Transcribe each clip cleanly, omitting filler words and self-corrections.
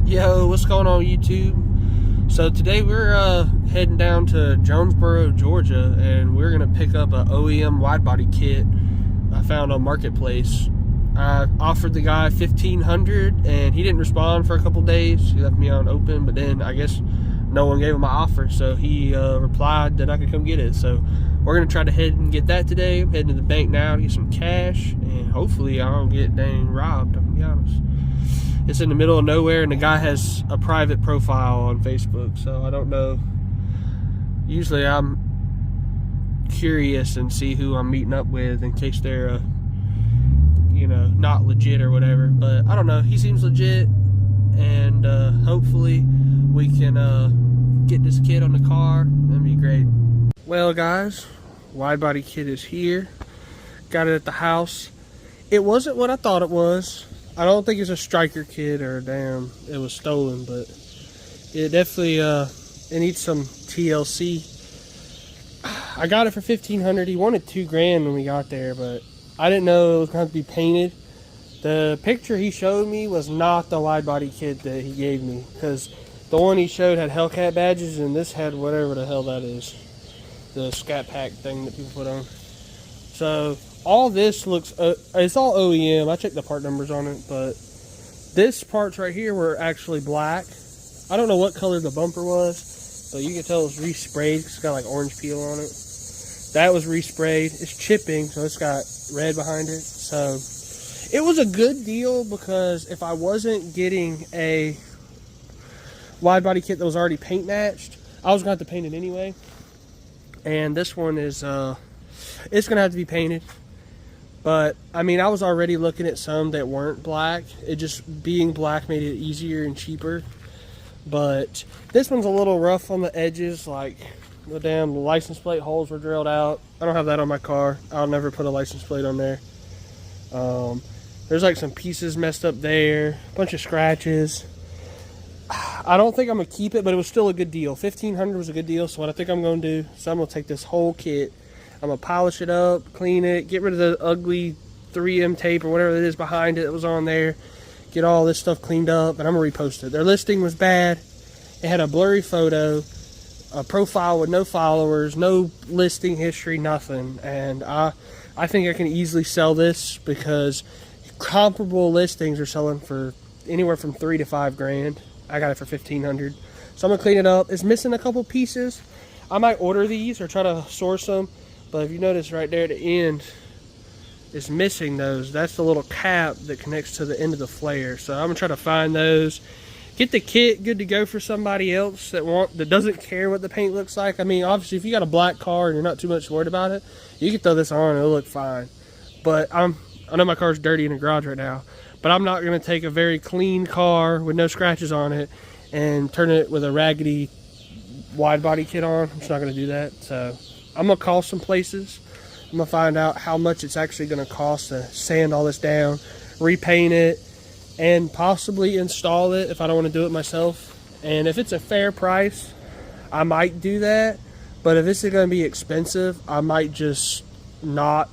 Yo, what's going on YouTube? So today we're heading down to Jonesboro, Georgia, and we're gonna pick up an OEM widebody kit I found on Marketplace. I offered the guy $1,500 and he didn't respond for a couple days. He left me on open, but then I guess no one gave him my offer, so he replied that I could come get it. So we're gonna try to head and get that today. I'm heading to the bank now to get some cash, and hopefully I don't get dang robbed, I'm gonna be honest. It's in the middle of nowhere, and the guy has a private profile on Facebook, so I don't know. Usually I'm curious and see who I'm meeting up with in case they're you know, not legit or whatever, but I don't know. He seems legit, and hopefully we can get this kit on the car. That'd be great. Well guys, widebody kit is here. Got it at the house. It wasn't what I thought it was. I don't think it's a striker kit or damn it was stolen, but it definitely it needs some TLC. I got it for $1,500. He wanted $2,000 when we got there, but I didn't know it was going to be painted. The picture he showed me was not the widebody kit that he gave me, because the one he showed had Hellcat badges and this had whatever the hell that is, the scat pack thing that people put on. So all this looks, it's all OEM. I checked the part numbers on it, but this parts right here were actually black. I don't know what color the bumper was, but you can tell it's resprayed. It's got like orange peel on it. That was resprayed. It's chipping, so it's got red behind it. So it was a good deal, because if I wasn't getting a widebody kit that was already paint matched, I was going to have to paint it anyway. And this one is, it's going to have to be painted. But, I mean, I was already looking at some that weren't black. It just being black made it easier and cheaper. But this one's a little rough on the edges. Like, the damn license plate holes were drilled out. I don't have that on my car. I'll never put a license plate on there. There's like some pieces messed up there. A bunch of scratches. I don't think I'm going to keep it, but it was still a good deal. $1,500 was a good deal. So what I think I'm going to do, so I'm going to take this whole kit. I'm going to polish it up, clean it, get rid of the ugly 3M tape or whatever it is behind it that was on there. Get all this stuff cleaned up, and I'm going to repost it. Their listing was bad. It had a blurry photo, a profile with no followers, no listing history, nothing. And I think I can easily sell this, because comparable listings are selling for anywhere from $3,000 to $5,000. I got it for $1,500. So I'm going to clean it up. It's missing a couple pieces. I might order these or try to source them. But if you notice right there at the end, it's missing those. That's the little cap that connects to the end of the flare. So I'm gonna try to find those. Get the kit good to go for somebody else that doesn't care what the paint looks like. I mean, obviously, if you got a black car and you're not too much worried about it, you can throw this on and it'll look fine. But I know my car's dirty in the garage right now, but I'm not gonna take a very clean car with no scratches on it and turn it with a raggedy widebody kit on. I'm just not gonna do that. So I'm gonna call some places. I'm gonna find out how much it's actually gonna cost to sand all this down, repaint it, and possibly install it if I don't want to do it myself. And if it's a fair price, I might do that. But if it's gonna be expensive, I might just not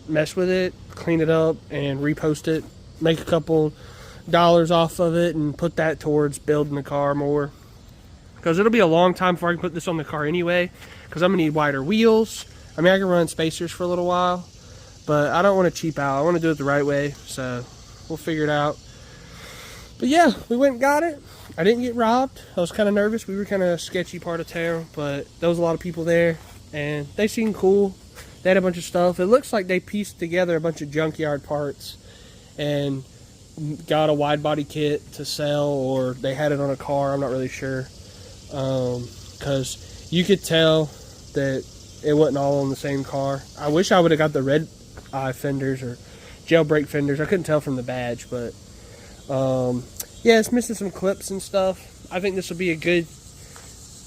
mess with it, clean it up, and repost it, make a couple dollars off of it, and put that towards building the car more. Because it'll be a long time before I can put this on the car anyway, because I'm going to need wider wheels. I mean, I can run spacers for a little while, but I don't want to cheap out. I want to do it the right way, so we'll figure it out. But yeah, we went and got it. I didn't get robbed. I was kind of nervous. We were kind of a sketchy part of town, but there was a lot of people there, and they seemed cool. They had a bunch of stuff. It looks like they pieced together a bunch of junkyard parts and got a widebody kit to sell, or they had it on a car. I'm not really sure. Because you could tell that it wasn't all on the same car. I wish I would have got the red eye fenders or jailbreak fenders. I couldn't tell from the badge, but yeah, it's missing some clips and stuff. I think this will be a good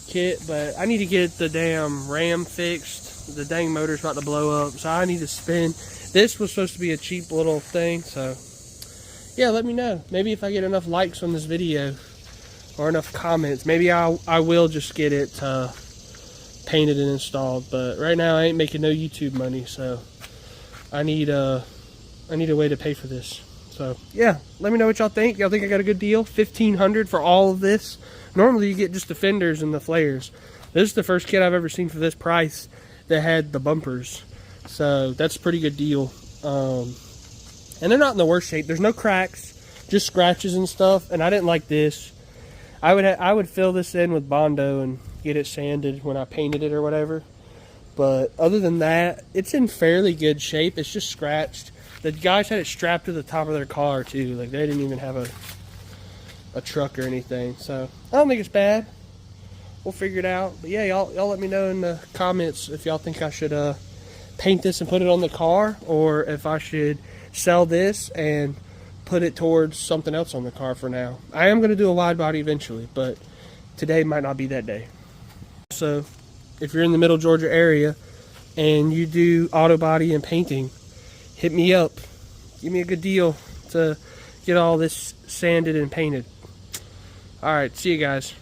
kit, but I need to get the damn ram fixed. The dang motor's about to blow up, so I need to spin. This was supposed to be a cheap little thing, so yeah, let me know. Maybe if I get enough likes on this video or enough comments, maybe I will just get it painted and installed. But right now I ain't making no YouTube money, so I need a way to pay for this. So yeah, let me know what y'all think. Y'all think I got a good deal? $1,500 for all of this. Normally you get just the fenders and the flares. This is the first kit I've ever seen for this price that had the bumpers. So that's a pretty good deal. And they're not in the worst shape. There's no cracks, just scratches and stuff. And I didn't like this. I would fill this in with Bondo and get it sanded when I painted it or whatever. But other than that, it's in fairly good shape. It's just scratched. The guys had it strapped to the top of their car too. Like, they didn't even have a truck or anything. So I don't think it's bad. We'll figure it out. But yeah, y'all let me know in the comments if y'all think I should paint this and put it on the car, or if I should sell this and put it towards something else on the car for now. I am going to do a wide body eventually, but today might not be that day. So if you're in the Middle Georgia area and you do auto body and painting, hit me up. Give me a good deal to get all this sanded and painted. Alright, see you guys.